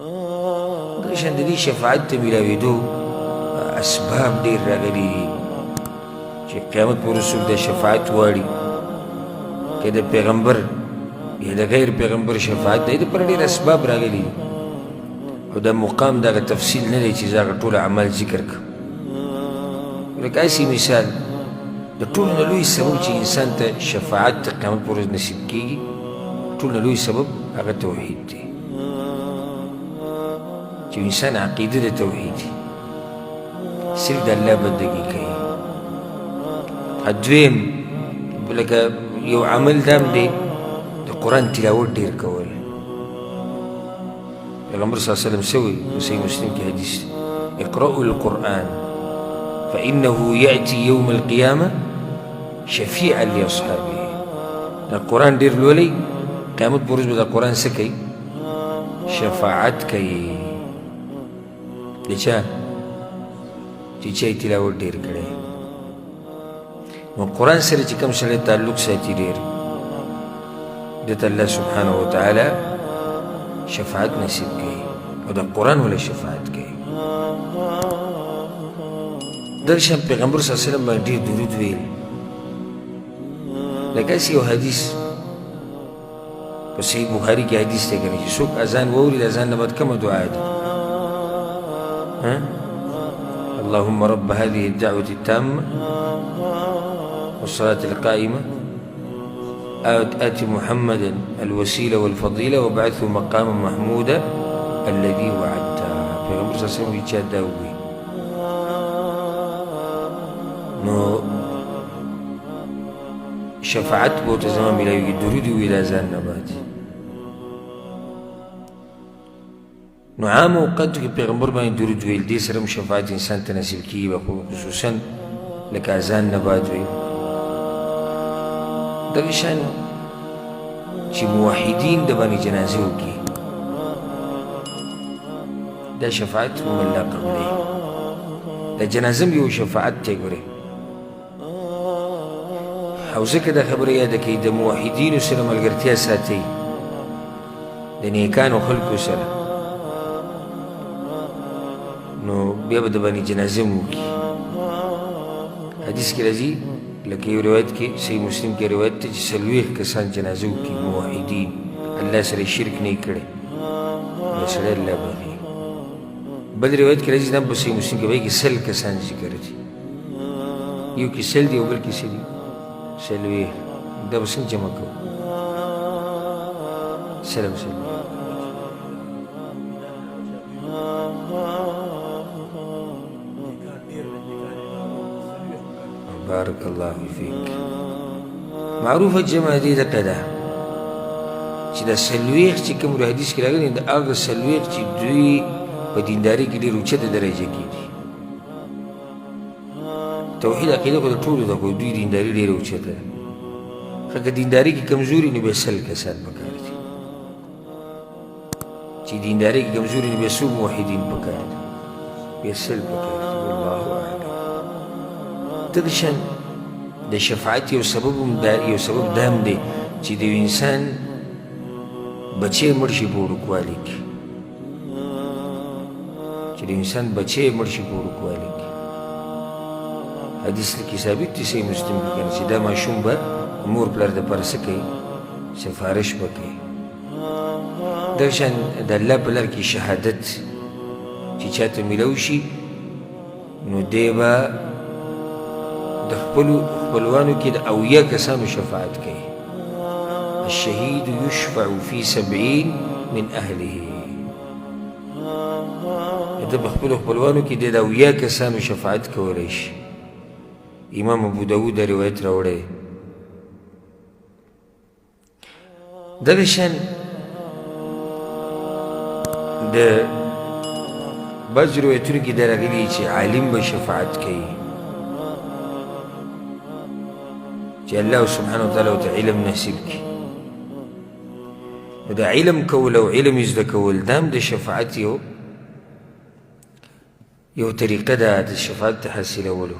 دغشان د دې شفاعت ته میلاوېدو اسباب ډېر راغلي دي چې قیامت پورې څوک د شفاعت غواړي که د پیغمبر یا د غیر پیغمبر شفاعت دی دپاره ډېر اسباب راغلي دي او دا مقام دغه تفصیل نه دی چې زه هغه ټول اعمال ذکر کړم لکه هسې مثال د ټولو نه لوی سبب چې انسان ته شفاعت د قیامت پر ورځ نصیب کېږي ټول نه لوی سبب هغه توحید دی چې انسان عقیده د توحید صرف د الله بندګي کوي دویم لکه یو عمل دام دی د قرآن تلاوت ډېر کول پیغمبر صلی الله علیه وسلم سوی صحیح مسلم کې حدیث اقرأوا القرآن فإنه يأتي يوم القيامة شفيعا لأصحابه دا قرآن ډېر لولئ قیامت پر ورځ به دا قرآن څه کوي شفاعت کوي د چا چې چا یې تلاوت ډېر کړی نو قرآن سره چې کوم سړی تعلق ساتي ډېر ده ته الله سبحانه وتعالی شفاعت نصیب کوي او د قرآن ولا شفاعت کوي درشان پیغمبر صلی الله علیه وسلم باندې ډېر درود ویل لکه هسې یو حدیث په صحیح بخاري کې حدیث دی کنه چې څوک اذان واوري د اذان نه بعد کومه دعا ده اللهم رب هذه الدعوة التامة والصلاة القائمة آت محمدا الوسيلة والفضيلة وابعثه مقاما محمودا الذي وعدته پیغمبر صلی الله علیه وسلم چې دا ووایي نو شفاعت به ورته زما میلاویږي درود ووایي د اذان نه بعد نو عام اوقاتو کې پیغمبر باندې درود ویل دې سره هم شفاعت انسان ته نصیب کېږي خصوصا لکه اذان نه بعد ویل دغه شان چې موحدین د باندې جنازې وکړي دا شفاعت هم الله قبلوي د جنازه هم یو شفاعت دی ګورې او ځکه دا خبره یاده کوي د موحدینو سره ملګرتیا ساتئ د نیکانو خلکو سره نو بیا به د باندې جنازه هم وکړي حدیث کې راځي لکه یو روایت کې صحیح مسلم کې روایت دی چې 40 کسان جنازه وکړي موحدین الله سره شرک نه کړي نو سړی الله بخي بل روایت کې راځي دا په صحیح مسلم کې وایي کې 100 کسان ذکر دي یو کې 100 دی او بل کې 100 دی 40 دا به څنګه جمع کوو سلام سلام بارك الله فيك معروفه جمع دي دغه ده چې د سلويخ چې کوم حدیث کې راغلي د هغه سلويخ چې دوی په دینداري کې ډېر اوچته درجه کې دي توحید عقیده خو د ټولو ده خو دوی دینداري ډېره اوچته ده خو که دینداري کې کمزوري نو بیا 100 کسان پکار دي چې دینداري کې کمزوري نو بیا څو موحدین پکار دي بیا 100 پکار دي والله اعلم دغه شان د شفاعت یو سبب دام دی چې د انسان بچی مړ شي په وړوکوالي کې چې د انسان بچی مړ شي په وړوکوالي کې حدیث کې ثابت دی صحیح مسلم کې کنه چې دا ماشوم به مور پلار دپاره څه کوي سفارش به کوي دغه شان د الله په لار کې شهادت چې چاته میلاو شي نو دی به د خپلوانو کې د اویا کسانو شفاعت کوي الشهید یشفع فی 70 من اهله د خپلوانو کې د اویا کسانو شفاعت کولی شي امام ابو داود روایت راوړی دغه شان د بعض روایتونو کې دا راغلي چې عالم به شفاعت کوي چې الله سبحانه وتعالی ورته علم نصیب کړي نو د علم کول او علم زده کول دا هم د شفاعت یو طریقه ده د شفاعت د حاصلولو